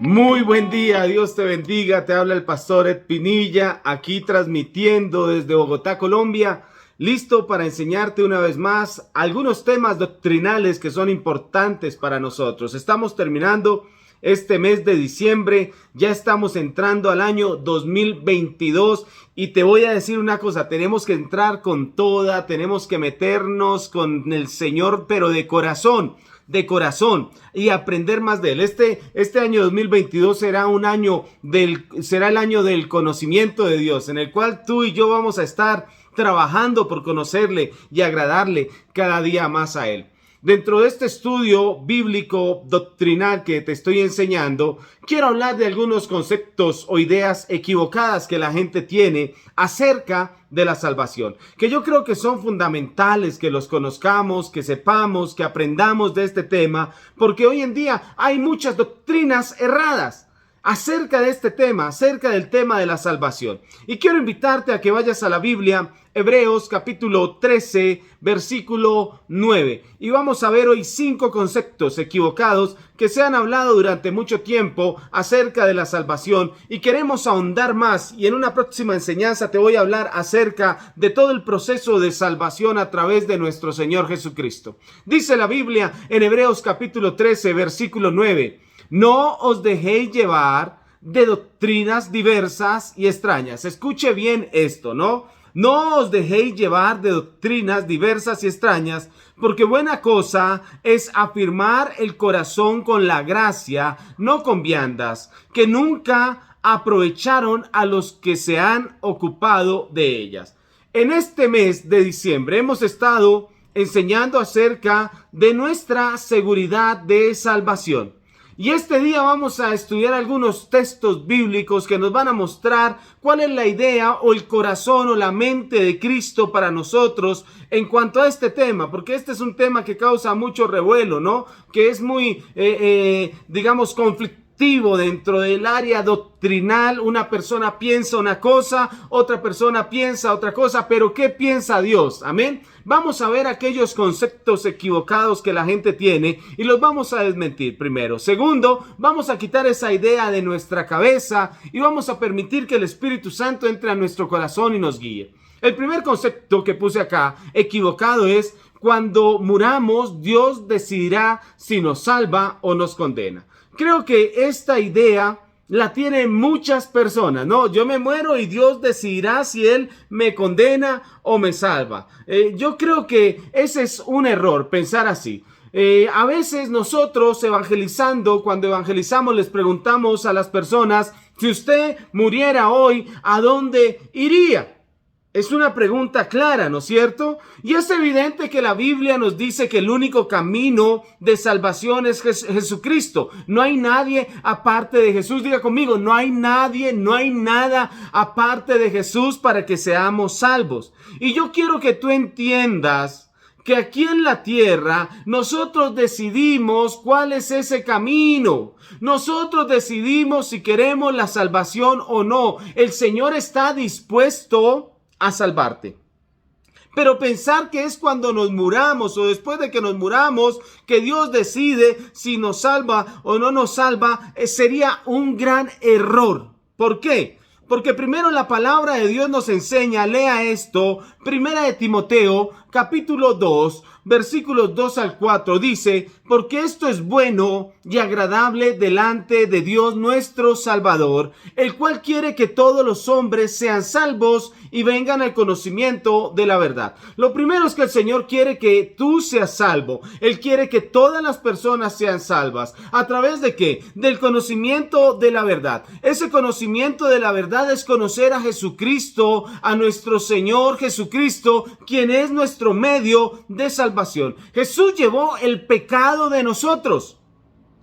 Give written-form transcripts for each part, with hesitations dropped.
Muy buen día, Dios te bendiga, te habla el pastor Ed Pinilla, aquí transmitiendo desde Bogotá, Colombia, listo para enseñarte una vez más algunos temas doctrinales que son importantes para nosotros. Estamos terminando este mes de diciembre, ya estamos entrando al año 2022 y te voy a decir una cosa, tenemos que entrar con toda, tenemos que meternos con el Señor, pero de corazón y aprender más de él. Este año 2022 será el año del conocimiento de Dios, en el cual tú y yo vamos a estar trabajando por conocerle y agradarle cada día más a él. Dentro de este estudio bíblico doctrinal que te estoy enseñando, quiero hablar de algunos conceptos o ideas equivocadas que la gente tiene acerca de la salvación, que yo creo que son fundamentales que los conozcamos, que sepamos, que aprendamos de este tema, porque hoy en día hay muchas doctrinas erradas acerca de este tema, acerca del tema de la salvación. Y quiero invitarte a que vayas a la Biblia, Hebreos capítulo 13, versículo 9. Y vamos a ver hoy 5 conceptos equivocados que se han hablado durante mucho tiempo acerca de la salvación. Y queremos ahondar más. Y en una próxima enseñanza te voy a hablar acerca de todo el proceso de salvación a través de nuestro Señor Jesucristo. Dice la Biblia en Hebreos capítulo 13, versículo 9. No os dejéis llevar de doctrinas diversas y extrañas. Escuche bien esto, ¿no? No os dejéis llevar de doctrinas diversas y extrañas, porque buena cosa es afirmar el corazón con la gracia, no con viandas, que nunca aprovecharon a los que se han ocupado de ellas. En este mes de diciembre hemos estado enseñando acerca de nuestra seguridad de salvación. Y este día vamos a estudiar algunos textos bíblicos que nos van a mostrar cuál es la idea o el corazón o la mente de Cristo para nosotros en cuanto a este tema, porque este es un tema que causa mucho revuelo, ¿no? Que es muy, digamos, conflictivo dentro del área doctrinal. Una persona piensa una cosa, otra persona piensa otra cosa, pero ¿qué piensa Dios? Amén. Vamos a ver aquellos conceptos equivocados que la gente tiene y los vamos a desmentir primero. Segundo, vamos a quitar esa idea de nuestra cabeza y vamos a permitir que el Espíritu Santo entre a nuestro corazón y nos guíe. El primer concepto que puse acá, equivocado, es: cuando muramos, Dios decidirá si nos salva o nos condena. Creo que esta idea la tienen muchas personas, ¿no? Yo me muero y Dios decidirá si Él me condena o me salva. Yo creo que ese es un error, pensar así. A veces nosotros cuando evangelizamos, les preguntamos a las personas: si usted muriera hoy, ¿a dónde iría? Es una pregunta clara, ¿no es cierto? Y es evidente que la Biblia nos dice que el único camino de salvación es Jesucristo. No hay nadie aparte de Jesús. Diga conmigo, no hay nadie, no hay nada aparte de Jesús para que seamos salvos. Y yo quiero que tú entiendas que aquí en la tierra nosotros decidimos cuál es ese camino. Nosotros decidimos si queremos la salvación o no. El Señor está dispuesto a salvarte. Pero pensar que es cuando nos muramos o después de que nos muramos que Dios decide si nos salva o no nos salva, sería un gran error. ¿Por qué? Porque primero la palabra de Dios nos enseña, lea esto, Primera de Timoteo, capítulo 2, versículos 2 al 4, dice: porque esto es bueno y agradable delante de Dios nuestro Salvador, el cual quiere que todos los hombres sean salvos y vengan al conocimiento de la verdad. Lo primero es que el Señor quiere que tú seas salvo. Él quiere que todas las personas sean salvas. ¿A través de qué? Del conocimiento de la verdad. Ese conocimiento de la verdad es conocer a Jesucristo, a nuestro Señor Jesucristo, quien es nuestro medio de salvación. Jesús llevó el pecado de nosotros.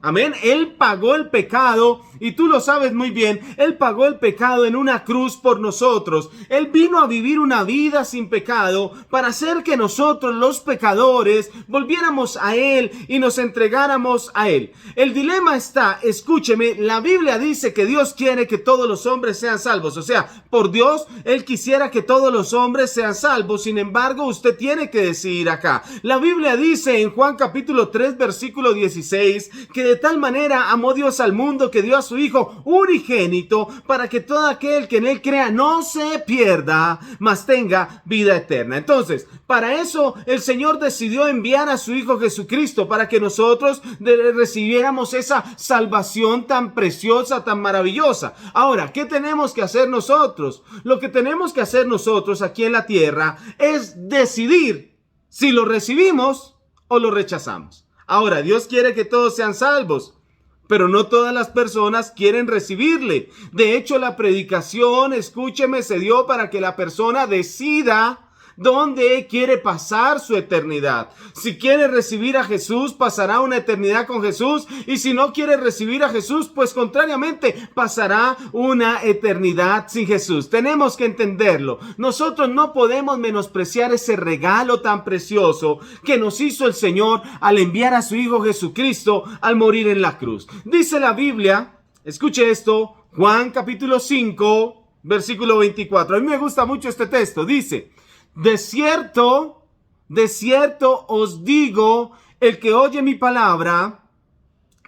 Amén. Él pagó el pecado y tú lo sabes muy bien. Él pagó el pecado en una cruz por nosotros. Él vino a vivir una vida sin pecado para hacer que nosotros, los pecadores, volviéramos a Él y nos entregáramos a Él. El dilema está, escúcheme, la Biblia dice que Dios quiere que todos los hombres sean salvos. O sea, por Dios, Él quisiera que todos los hombres sean salvos. Sin embargo, usted tiene que decidir acá. La Biblia dice en Juan capítulo 3, versículo 16, que de tal manera amó Dios al mundo que dio a su Hijo unigénito para que todo aquel que en él crea no se pierda, mas tenga vida eterna. Entonces, para eso el Señor decidió enviar a su Hijo Jesucristo, para que nosotros recibiéramos esa salvación tan preciosa, tan maravillosa. Ahora, ¿qué tenemos que hacer nosotros? Lo que tenemos que hacer nosotros aquí en la tierra es decidir si lo recibimos o lo rechazamos. Ahora, Dios quiere que todos sean salvos, pero no todas las personas quieren recibirle. De hecho, la predicación, escúcheme, se dio para que la persona decida dónde quiere pasar su eternidad. Si quiere recibir a Jesús, pasará una eternidad con Jesús. Y si no quiere recibir a Jesús, pues contrariamente, pasará una eternidad sin Jesús. Tenemos que entenderlo. Nosotros no podemos menospreciar ese regalo tan precioso que nos hizo el Señor al enviar a su Hijo Jesucristo al morir en la cruz. Dice la Biblia, escuche esto, Juan capítulo 5, versículo 24. A mí me gusta mucho este texto. Dice: de cierto os digo, el que oye mi palabra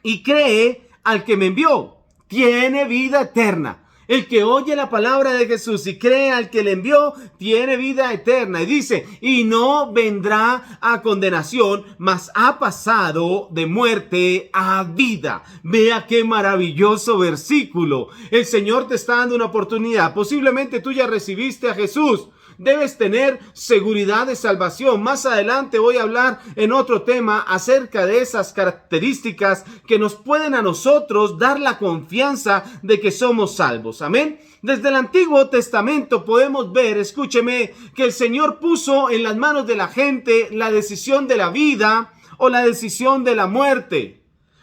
y cree al que me envió, tiene vida eterna. El que oye la palabra de Jesús y cree al que le envió, tiene vida eterna. Y dice, y no vendrá a condenación, mas ha pasado de muerte a vida. Vea qué maravilloso versículo. El Señor te está dando una oportunidad. Posiblemente tú ya recibiste a Jesús. Debes tener seguridad de salvación. Más adelante voy a hablar en otro tema acerca de esas características que nos pueden a nosotros dar la confianza de que somos salvos. Amén. Desde el Antiguo Testamento podemos ver, escúcheme, que el Señor puso en las manos de la gente la decisión de la vida o la decisión de la muerte.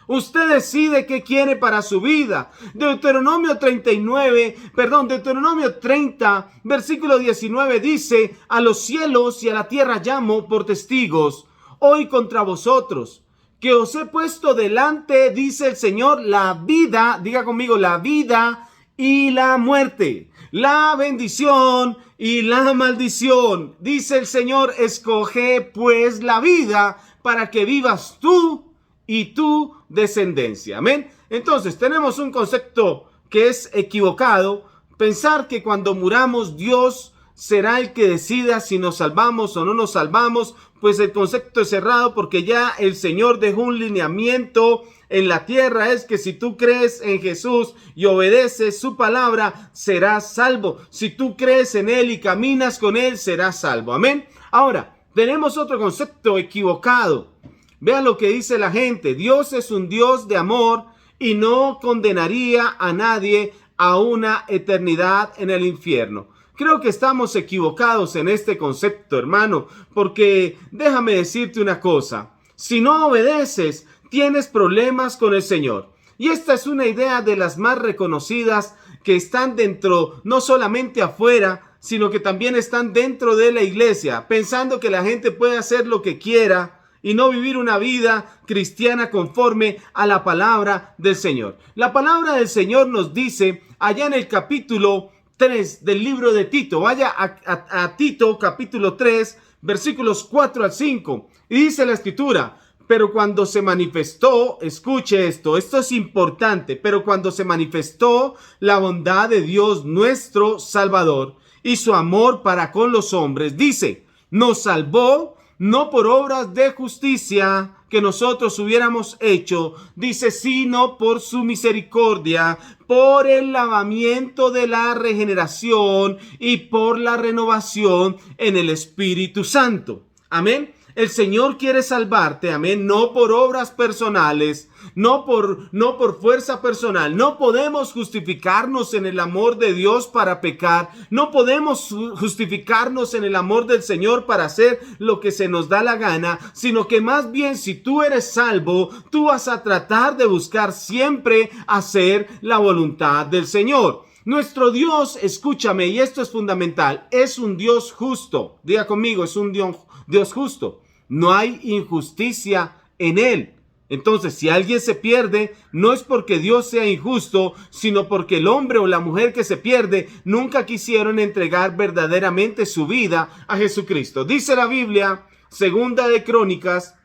Usted decide qué quiere para su vida. Deuteronomio 30, versículo 19 dice: a los cielos y a la tierra llamo por testigos hoy contra vosotros, que os he puesto delante, dice el Señor, la vida, diga conmigo, la vida y la muerte, la bendición y la maldición. Dice el Señor: escoge pues la vida para que vivas tú y tu descendencia. Amén. Entonces tenemos un concepto que es equivocado: pensar que cuando muramos Dios será el que decida si nos salvamos o no nos salvamos. Pues el concepto es errado, porque ya el Señor dejó un lineamiento en la tierra. Es que si tú crees en Jesús y obedeces su palabra, serás salvo. Si tú crees en Él y caminas con Él, serás salvo. Amén. Ahora, tenemos otro concepto equivocado. Vean lo que dice la gente: Dios es un Dios de amor y no condenaría a nadie a una eternidad en el infierno. Creo que estamos equivocados en este concepto, hermano, porque déjame decirte una cosa: si no obedeces, tienes problemas con el Señor. Y esta es una idea de las más reconocidas que están dentro, no solamente afuera, sino que también están dentro de la iglesia, pensando que la gente puede hacer lo que quiera y no vivir una vida cristiana conforme a la palabra del Señor. La palabra del Señor nos dice allá en el capítulo 3 del libro de Tito. Vaya a Tito capítulo 3, versículos 4 al 5. Y dice la escritura: pero cuando se manifestó, escuche esto es importante, pero cuando se manifestó la bondad de Dios nuestro Salvador y su amor para con los hombres, dice, nos salvó no por obras de justicia que nosotros hubiéramos hecho, dice, sino por su misericordia, por el lavamiento de la regeneración y por la renovación en el Espíritu Santo. Amén. El Señor quiere salvarte, amén, no por obras personales, no por fuerza personal. No podemos justificarnos en el amor de Dios para pecar. No podemos justificarnos en el amor del Señor para hacer lo que se nos da la gana, sino que más bien, si tú eres salvo, tú vas a tratar de buscar siempre hacer la voluntad del Señor. Nuestro Dios, escúchame, y esto es fundamental, es un Dios justo. Diga conmigo, es un Dios justo. No hay injusticia en Él. Entonces, si alguien se pierde, no es porque Dios sea injusto, sino porque el hombre o la mujer que se pierde nunca quisieron entregar verdaderamente su vida a Jesucristo. Dice la Biblia, Segunda de Crónicas,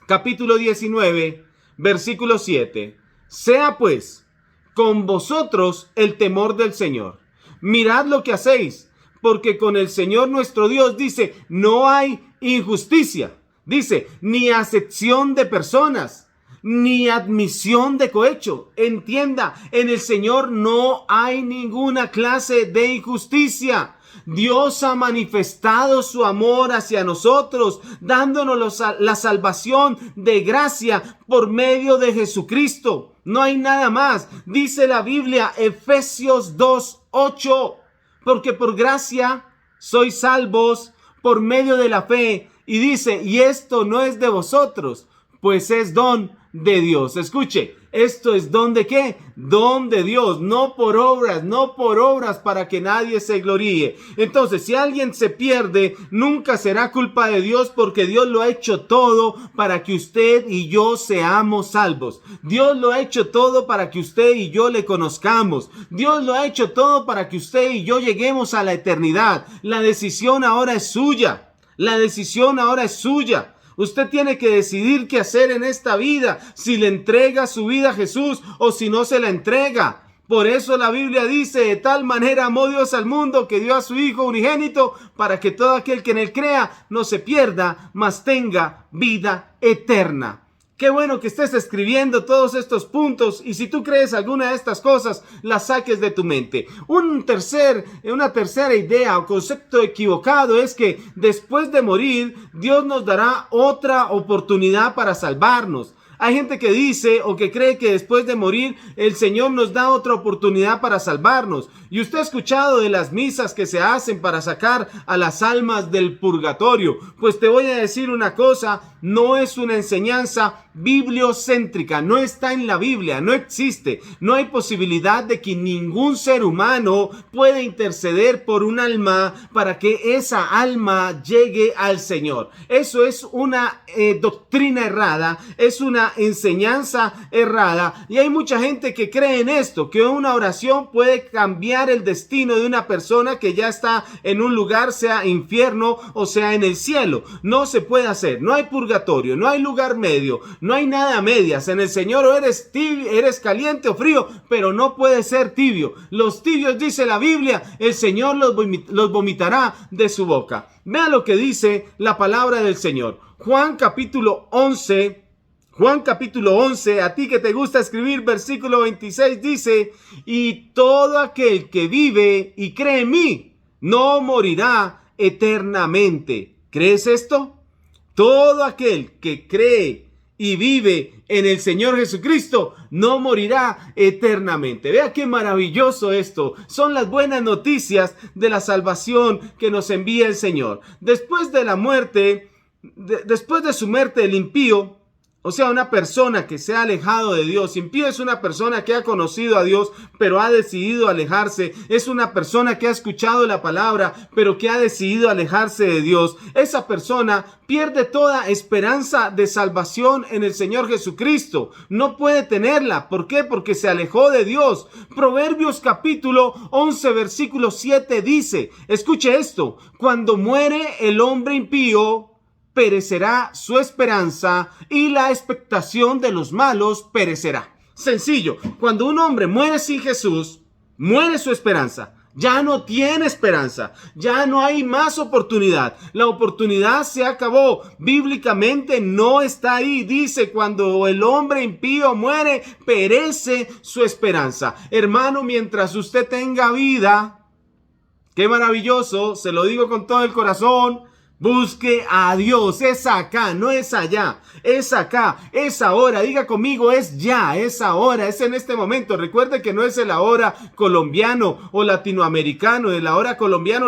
capítulo 19, Versículo 7. Sea pues con vosotros el temor del Señor. Mirad lo que hacéis, porque con el Señor nuestro Dios, dice, no hay injusticia. Dice, ni acepción de personas, ni admisión de cohecho. Entienda, en el Señor no hay ninguna clase de injusticia. Dios ha manifestado su amor hacia nosotros, dándonos la salvación de gracia por medio de Jesucristo. No hay nada más. Dice la Biblia, Efesios 2:8, porque por gracia sois salvos por medio de la fe. Y dice, y esto no es de vosotros, pues es don de Dios. Escuche, esto es don de ¿qué? Don de Dios, no por obras para que nadie se gloríe. Entonces, si alguien se pierde, nunca será culpa de Dios, porque Dios lo ha hecho todo para que usted y yo seamos salvos. Dios lo ha hecho todo para que usted y yo le conozcamos. Dios lo ha hecho todo para que usted y yo lleguemos a la eternidad. La decisión ahora es suya. La decisión ahora es suya. Usted tiene que decidir qué hacer en esta vida, si le entrega su vida a Jesús o si no se la entrega. Por eso la Biblia dice, de tal manera amó Dios al mundo que dio a su Hijo unigénito para que todo aquel que en él crea no se pierda, mas tenga vida eterna. Qué bueno que estés escribiendo todos estos puntos y si tú crees alguna de estas cosas, las saques de tu mente. Una tercera idea o concepto equivocado es que después de morir, Dios nos dará otra oportunidad para salvarnos. Hay gente que dice o que cree que después de morir el Señor nos da otra oportunidad para salvarnos. Y usted ha escuchado de las misas que se hacen para sacar a las almas del purgatorio. Pues te voy a decir una cosa, no es una enseñanza bibliocéntrica, no está en la Biblia, no existe. No hay posibilidad de que ningún ser humano pueda interceder por un alma para que esa alma llegue al Señor. Eso es una doctrina errada, es una enseñanza errada y hay mucha gente que cree en esto, que una oración puede cambiar el destino de una persona que ya está en un lugar, sea infierno o sea en el cielo. No se puede hacer, no hay purgatorio, no hay lugar medio, no hay nada a medias. En el Señor o eres tibio, eres caliente o frío, pero no puedes ser tibio. Los tibios, dice la Biblia, el Señor los vomitará de su boca. Vea lo que dice la palabra del Señor. Juan capítulo 11, a ti que te gusta escribir, versículo 26 dice, y todo aquel que vive y cree en mí, no morirá eternamente. ¿Crees esto? Todo aquel que cree y vive en el Señor Jesucristo no morirá eternamente. Vea qué maravilloso esto. Son las buenas noticias de la salvación que nos envía el Señor. Después de la muerte, después de su muerte, el impío, o sea, una persona que se ha alejado de Dios. Impío es una persona que ha conocido a Dios, pero ha decidido alejarse. Es una persona que ha escuchado la palabra, pero que ha decidido alejarse de Dios. Esa persona pierde toda esperanza de salvación en el Señor Jesucristo. No puede tenerla. ¿Por qué? Porque se alejó de Dios. Proverbios capítulo 11, versículo 7 dice, escuche esto, cuando muere el hombre impío, perecerá su esperanza y la expectación de los malos perecerá. Sencillo, cuando un hombre muere sin Jesús, muere su esperanza. Ya no tiene esperanza, ya no hay más oportunidad. La oportunidad se acabó. Bíblicamente no está ahí. Dice, cuando el hombre impío muere, perece su esperanza. Hermano, mientras usted tenga vida, qué maravilloso, se lo digo con todo el corazón, busque a Dios. Es acá, no es allá. Es acá, es ahora. Diga conmigo, es ya, es ahora, es en este momento. Recuerde que no es el ahora colombiano o latinoamericano. El ahora colombiano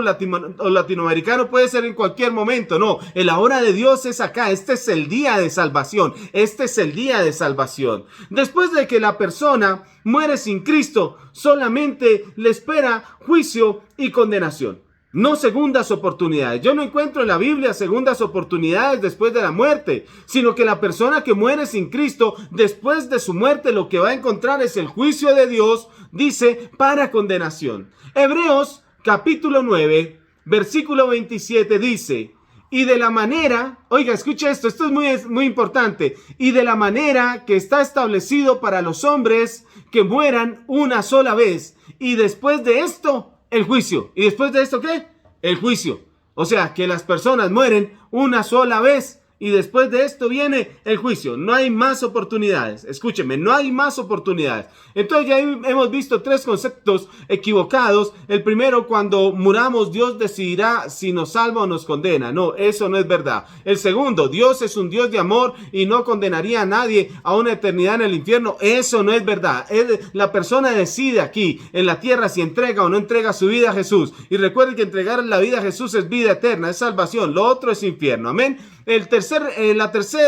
o latinoamericano puede ser en cualquier momento. No, el ahora de Dios es acá. Este es el día de salvación. Este es el día de salvación. Después de que la persona muere sin Cristo, solamente le espera juicio y condenación. No segundas oportunidades. Yo no encuentro en la Biblia segundas oportunidades después de la muerte, sino que la persona que muere sin Cristo, después de su muerte, lo que va a encontrar es el juicio de Dios, dice, para condenación. Hebreos capítulo 9, versículo 27 dice, y de la manera, oiga, escuche esto es muy importante, y de la manera que está establecido para los hombres que mueran una sola vez, y después de esto, el juicio. ¿Y después de esto qué? El juicio. O sea, que las personas mueren una sola vez, y después de esto viene el juicio. No hay más oportunidades. Escúcheme, no hay más oportunidades. Entonces ya hemos visto 3 conceptos equivocados. El primero, cuando muramos, Dios decidirá si nos salva o nos condena. No, eso no es verdad. El segundo, Dios es un Dios de amor y no condenaría a nadie a una eternidad en el infierno. Eso no es verdad. La persona decide aquí en la tierra si entrega o no entrega su vida a Jesús. Y recuerden que entregar la vida a Jesús es vida eterna, es salvación. Lo otro es infierno. Amén. La tercera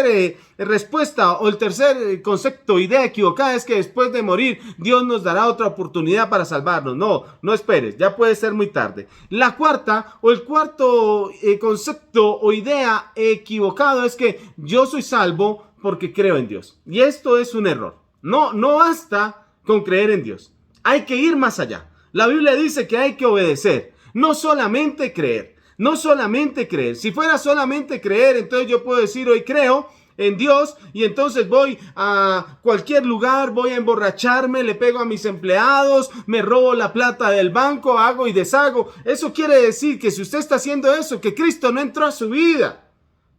respuesta o el tercer concepto, idea equivocada es que después de morir Dios nos dará otra oportunidad para salvarnos. No esperes, ya puede ser muy tarde. La cuarta o el cuarto concepto o idea equivocado es que yo soy salvo porque creo en Dios. Y esto es un error. No basta con creer en Dios. Hay que ir más allá. La Biblia dice que hay que obedecer, no solamente creer. No solamente creer. Si fuera solamente creer, entonces yo puedo decir hoy creo en Dios y entonces voy a cualquier lugar, voy a emborracharme, le pego a mis empleados, me robo la plata del banco, hago y deshago. Eso quiere decir que si usted está haciendo eso, que Cristo no entró a su vida.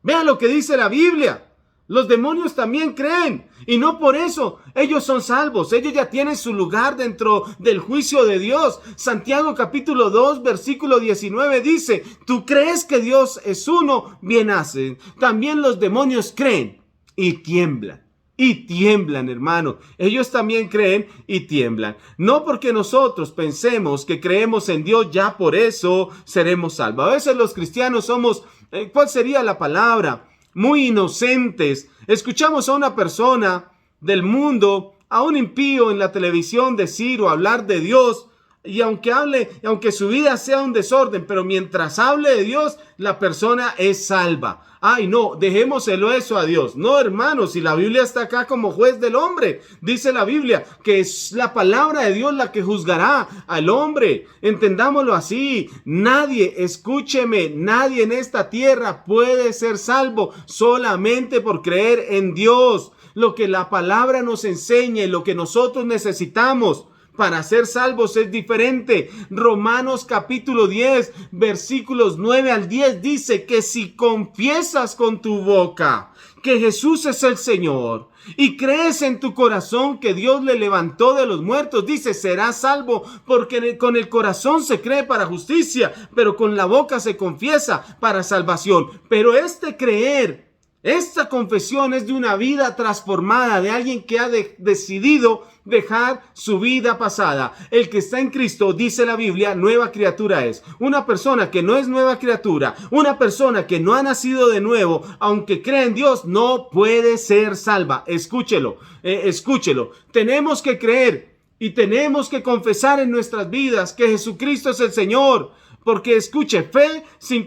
Vean lo que dice la Biblia. Los demonios también creen y no por eso ellos son salvos. Ellos ya tienen su lugar dentro del juicio de Dios. Santiago capítulo 2 versículo 19 dice: tú crees que Dios es uno, bien hacen. También los demonios creen y tiemblan. Y tiemblan, hermano. Ellos también creen y tiemblan. No porque nosotros pensemos que creemos en Dios, ya por eso seremos salvos. A veces los cristianos somos, ¿cuál sería la palabra? Muy inocentes. Escuchamos a una persona del mundo, a un impío en la televisión decir o hablar de Dios, y aunque su vida sea un desorden, pero mientras hable de Dios, la persona es salva. Ay, no, dejémoselo eso a Dios. No, hermanos, si la Biblia está acá como juez del hombre. Dice la Biblia que es la palabra de Dios la que juzgará al hombre. Entendámoslo así. Nadie, escúcheme, nadie en esta tierra puede ser salvo solamente por creer en Dios. Lo que la palabra nos enseña y lo que nosotros necesitamos para ser salvos es diferente. Romanos capítulo 10, versículos 9 al 10 dice que si confiesas con tu boca que Jesús es el Señor y crees en tu corazón que Dios le levantó de los muertos, dice, serás salvo, porque con el corazón se cree para justicia, pero con la boca se confiesa para salvación. Pero creer, esta confesión es de una vida transformada, de alguien que ha decidido dejar su vida pasada. El que está en Cristo, dice la Biblia, nueva criatura es. Una persona que no es nueva criatura, una persona que no ha nacido de nuevo, aunque cree en Dios, no puede ser salva. Escúchelo. Tenemos que creer y tenemos que confesar en nuestras vidas que Jesucristo es el Señor. Porque escuche, fe sin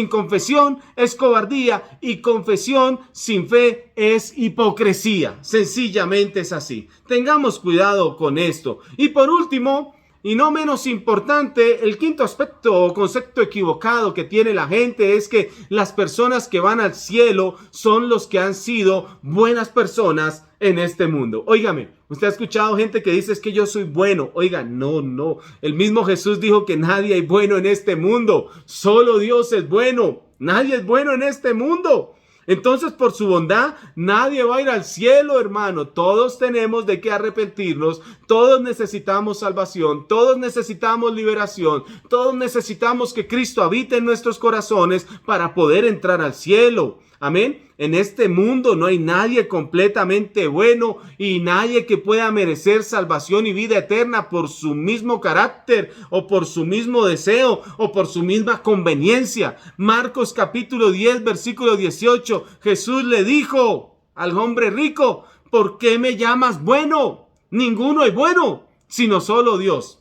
confesión es cobardía y confesión sin fe es hipocresía. Sencillamente es así. Tengamos cuidado con esto. Y por último, y no menos importante, el quinto aspecto o concepto equivocado que tiene la gente es que las personas que van al cielo son los que han sido buenas personas en este mundo. Óigame, usted ha escuchado gente que dice es que yo soy bueno. Oiga, no. El mismo Jesús dijo que nadie es bueno en este mundo. Solo Dios es bueno. Nadie es bueno en este mundo. Entonces, por su bondad, nadie va a ir al cielo, hermano. Todos tenemos de qué arrepentirnos. Todos necesitamos salvación. Todos necesitamos liberación. Todos necesitamos que Cristo habite en nuestros corazones para poder entrar al cielo. Amén. En este mundo no hay nadie completamente bueno y nadie que pueda merecer salvación y vida eterna por su mismo carácter o por su mismo deseo o por su misma conveniencia. Marcos capítulo 10 versículo 18, Jesús le dijo al hombre rico: ¿por qué me llamas bueno? Ninguno es bueno, sino solo Dios.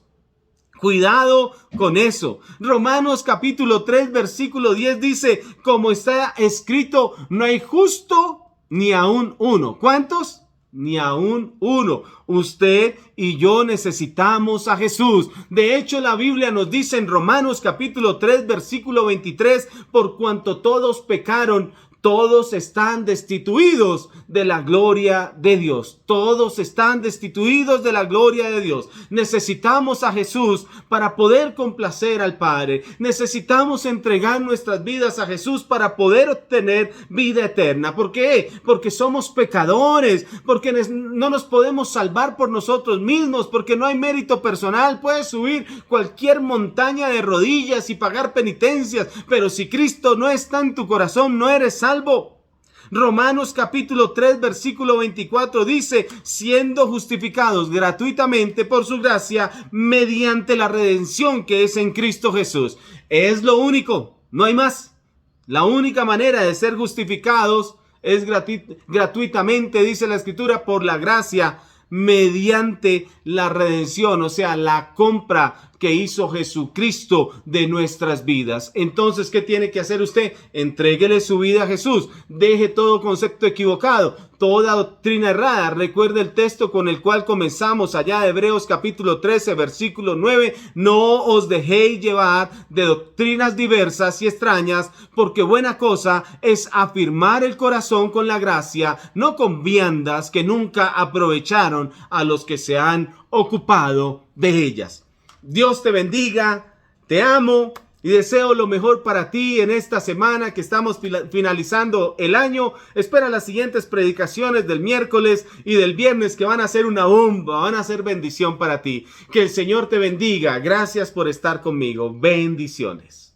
Cuidado con eso. Romanos capítulo 3 versículo 10 dice: como está escrito, no hay justo ni aún uno. ¿Cuántos? ni aún uno. Usted y yo necesitamos a Jesús. De hecho, la Biblia nos dice en Romanos capítulo 3, versículo 23, por cuanto todos pecaron, todos están destituidos de la gloria de Dios. Todos están destituidos de la gloria de Dios. Necesitamos a Jesús para poder complacer al Padre. Necesitamos entregar nuestras vidas a Jesús para poder obtener vida eterna. ¿Por qué? Porque somos pecadores, porque no nos podemos salvar por nosotros mismos, porque no hay mérito personal. Puedes subir cualquier montaña de rodillas y pagar penitencias, pero si Cristo no está en tu corazón, no eres salvo. Romanos capítulo 3 versículo 24 dice, siendo justificados gratuitamente por su gracia mediante la redención que es en Cristo Jesús. Es lo único, no hay más. La única manera de ser justificados es gratuitamente, dice la Escritura, por la gracia mediante la redención, o sea, la compra que hizo Jesucristo de nuestras vidas. Entonces, ¿qué tiene que hacer usted? Entréguele su vida a Jesús. Deje todo concepto equivocado, toda doctrina errada. Recuerde el texto con el cual comenzamos allá de Hebreos capítulo 13, versículo 9. No os dejéis llevar de doctrinas diversas y extrañas, porque buena cosa es afirmar el corazón con la gracia, no con viandas que nunca aprovecharon a los que se han ocupado de ellas. Dios te bendiga, te amo y deseo lo mejor para ti en esta semana que estamos finalizando el año. Espera las siguientes predicaciones del miércoles y del viernes que van a ser una bomba, van a ser bendición para ti. Que el Señor te bendiga. Gracias por estar conmigo. Bendiciones.